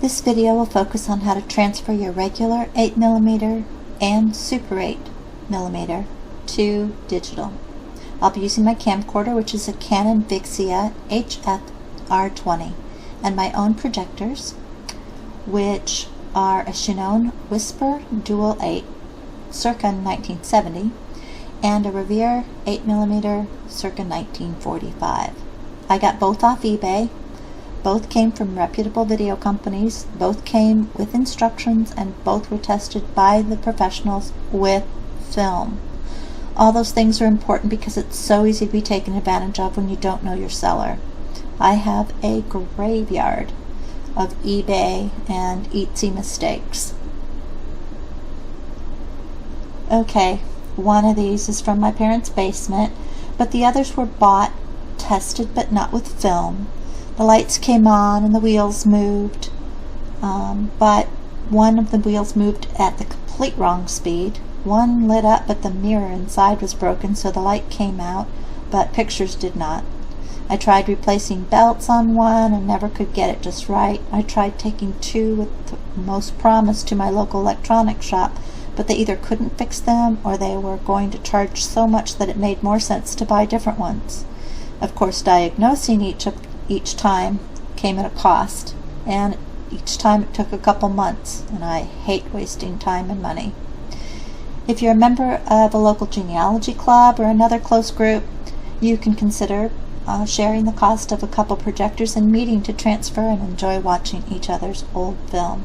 This video will focus on how to transfer your regular 8mm and Super 8mm to digital. I'll be using my camcorder, which is a Canon Vixia HF-R20, and my own projectors, which are a Shinone Whisper Dual 8 circa 1970 and a Revere 8mm circa 1945. I got both off eBay. Both came from reputable video companies, both came with instructions, and both were tested by the professionals with film. All those things are important because it's so easy to be taken advantage of when you don't know your seller. I have a graveyard of eBay and Etsy mistakes. Okay, one of these is from my parents' basement, but the others were bought, tested, but not with film. The lights came on and the wheels moved, but one of the wheels moved at the complete wrong speed. One lit up, but the mirror inside was broken, so the light came out, but pictures did not. I tried replacing belts on one and never could get it just right. I tried taking two with the most promise to my local electronics shop, but they either couldn't fix them or they were going to charge so much that it made more sense to buy different ones. Of course, diagnosing each time came at a cost, and each time it took a couple months, and I hate wasting time and money. If you're a member of a local genealogy club or another close group, you can consider sharing the cost of a couple projectors and meeting to transfer and enjoy watching each other's old film.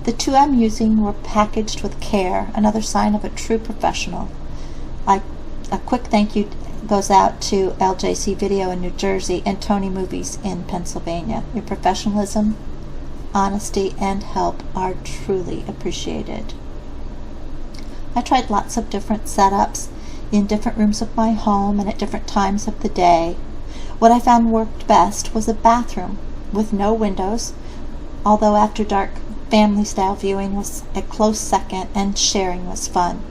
The two I'm using were packaged with care, another sign of a true professional. A quick thank you goes out to LJC Video in New Jersey and Tony Movies in Pennsylvania. Your professionalism, honesty, and help are truly appreciated. I tried lots of different setups in different rooms of my home and at different times of the day. What I found worked best was a bathroom with no windows, although after dark family-style viewing was a close second and sharing was fun.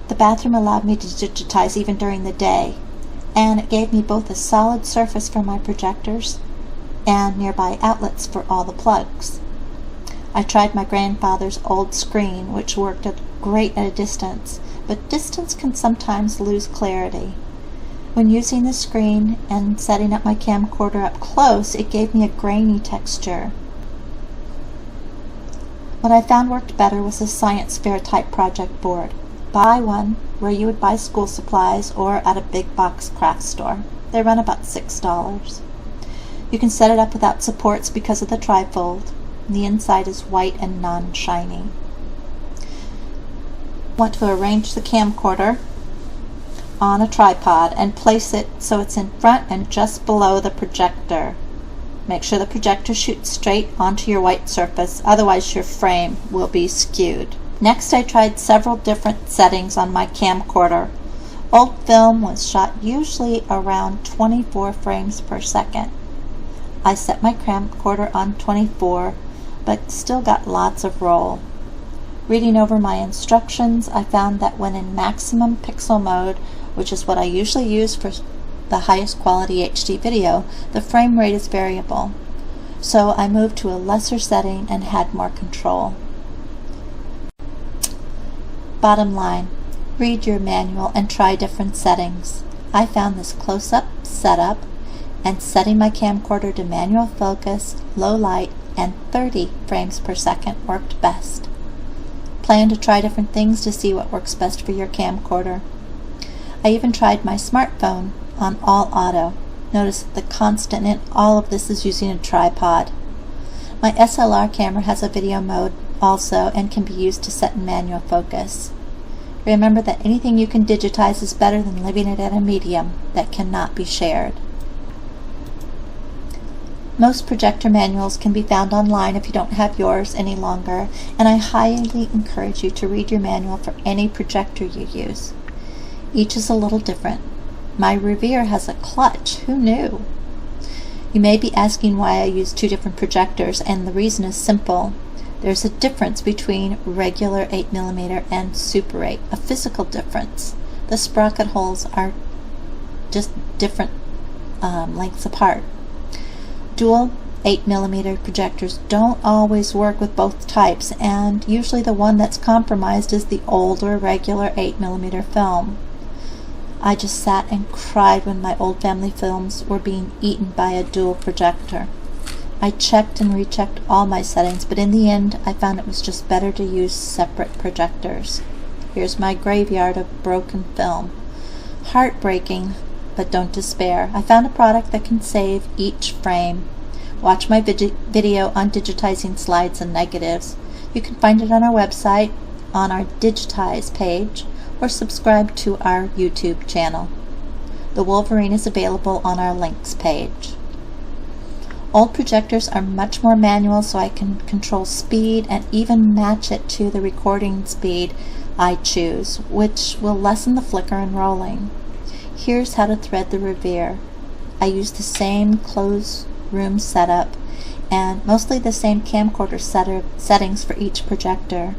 The bathroom allowed me to digitize even during the day, and it gave me both a solid surface for my projectors and nearby outlets for all the plugs. I tried my grandfather's old screen, which worked great at a distance, but distance can sometimes lose clarity. When using the screen and setting up my camcorder up close, it gave me a grainy texture. What I found worked better was a science fair type project board. Buy one where you would buy school supplies or at a big box craft store. They run about $6. You can set it up without supports because of the trifold. The inside is white and non-shiny. Want to arrange the camcorder on a tripod and place it so it's in front and just below the projector. Make sure the projector shoots straight onto your white surface, otherwise your frame will be skewed. Next, I tried several different settings on my camcorder. Old film was shot usually around 24 frames per second. I set my camcorder on 24, but still got lots of roll. Reading over my instructions, I found that when in maximum pixel mode, which is what I usually use for the highest quality HD video, the frame rate is variable. So I moved to a lesser setting and had more control. Bottom line, read your manual and try different settings. I found this close-up setup and setting my camcorder to manual focus, low light, and 30 frames per second worked best. Plan to try different things to see what works best for your camcorder. I even tried my smartphone on all auto. Notice that the constant in all of this is using a tripod. My SLR camera has a video mode also and can be used to set in manual focus. Remember that anything you can digitize is better than leaving it at a medium that cannot be shared. Most projector manuals can be found online if you don't have yours any longer, and I highly encourage you to read your manual for any projector you use. Each is a little different. My Revere has a clutch. Who knew? You may be asking why I use two different projectors, and the reason is simple. There's a difference between regular 8mm and Super 8, a physical difference. The sprocket holes are just different lengths apart. Dual 8mm projectors don't always work with both types, and usually the one that's compromised is the older regular 8mm film. I just sat and cried when my old family films were being eaten by a dual projector. I checked and rechecked all my settings, but in the end I found it was just better to use separate projectors. Here's my graveyard of broken film. Heartbreaking, but don't despair. I found a product that can save each frame. Watch my video on digitizing slides and negatives. You can find it on our website, on our Digitize page, or subscribe to our YouTube channel. The Wolverine is available on our links page. Old projectors are much more manual, so I can control speed and even match it to the recording speed I choose, which will lessen the flicker and rolling. Here's how to thread the Revere. I use the same closed room setup and mostly the same camcorder settings for each projector.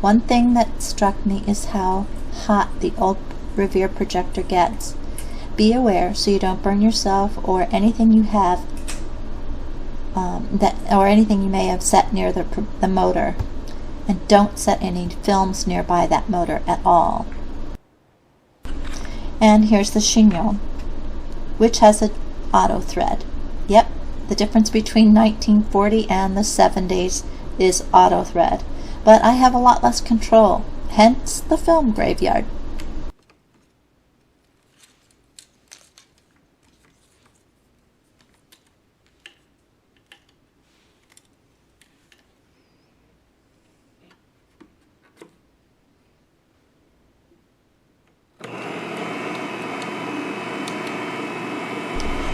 One thing that struck me is how hot the old Revere projector gets. Be aware so you don't burn yourself or anything you have anything you may have set near the motor, and don't set any films nearby that motor at all. And here's the chignon, which has an auto thread. Yep, the difference between 1940 and the 70s is auto thread. But I have a lot less control, hence the film graveyard.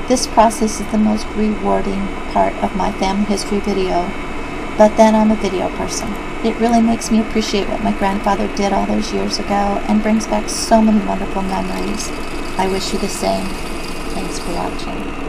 This process is the most rewarding part of my family history video, but then I'm a video person. It really makes me appreciate what my grandfather did all those years ago and brings back so many wonderful memories. I wish you the same. Thanks for watching.